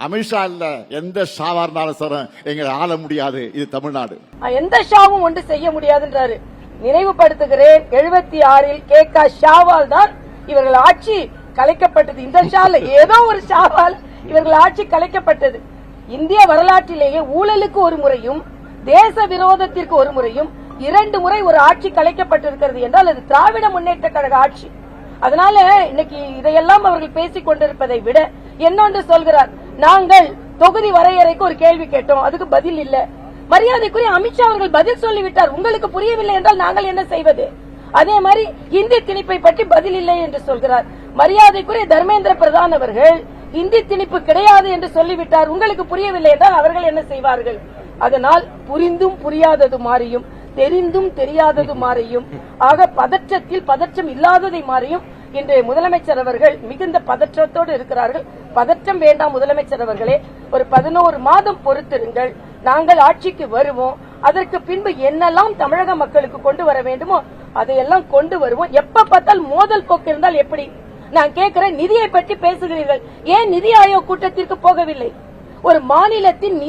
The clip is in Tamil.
அமித்ஷா இல்ல, எந்த ஷாவா இருந்தாலும் சார் எங்களை ஆள முடியாது. இது தமிழ்நாடு. எந்த ஷாவும் ஒன்று செய்ய முடியாதுன்றாரு. நினைவுபடுத்துகிறேன், 76 கே.க. ஷாவால் தான் இவர்கள் ஆட்சி கலைக்கப்பட்டது. இந்த ஷால ஏதோ ஒரு ஷாவால் இவர்கள் ஆட்சி கலைக்கப்பட்டது. இந்திய வரலாற்றிலேயே ஊழலுக்கு ஒரு முறையும் தேச விரோதத்திற்கு ஒரு முறையும் 2 முறை ஒரு ஆட்சி கலைக்கப்பட்டிருக்கிறது என்றால் அது திராவிட முன்னேற்ற கழக ஆட்சி. அதனால இன்னைக்கு இதையெல்லாம் அவர்கள் பேசிக் கொண்டிருப்பதை விட என்னொன்று சொல்கிறார், நாங்கள் தொகுதி வரையறைக்கு ஒரு கேள்வி கேட்டோம், அதுக்கு பதில் இல்ல. மரியாதைக்குரிய அமித்ஷா அவர்கள் பதில் சொல்லிவிட்டார். உங்களுக்கு புரியவில்லை என்றால் நாங்கள் என்ன செய்வது? அதே மாதிரி இந்தி திணிப்பை பற்றி பதில் இல்லை என்று சொல்கிறார். மரியாதைக்குரிய தர்மேந்திர பிரதான் அவர்கள் இந்தி திணிப்பு கிடையாது என்று சொல்லிவிட்டார். உங்களுக்கு புரியவில்லை என்றால் அவர்கள் என்ன செய்வார்கள்? அதனால் புரிந்தும் புரியாதது மாறியும் தெரிந்தும் தெரியாதது மாறியும் ஆக பதற்றத்தில் பதற்றம் இல்லாததை மாறியும் இன்றைய முதலமைச்சர் அவர்கள் மிகுந்த பதற்றத்தோடு இருக்கிறார்கள். பதற்றம் வேண்டாம் முதலமைச்சர் அவர்களே, ஒரு 11 மாதம் பொறுத்திருங்கள், நாங்கள் ஆட்சிக்கு வருவோம். அதற்கு பின்பு என்னெல்லாம் தமிழக மக்களுக்கு கொண்டு வர வேண்டுமோ அதையெல்லாம் கொண்டு வருவோம். எப்ப பார்த்தால் மோதல் போக்கு இருந்தால் எப்படி? நான் கேட்கிறேன், நிதியை பற்றி பேசுகிறீர்கள், ஏன் நிதி ஆயோக் கூட்டத்திற்கு போகவில்லை? ஒரு மாநிலத்தின் நிதி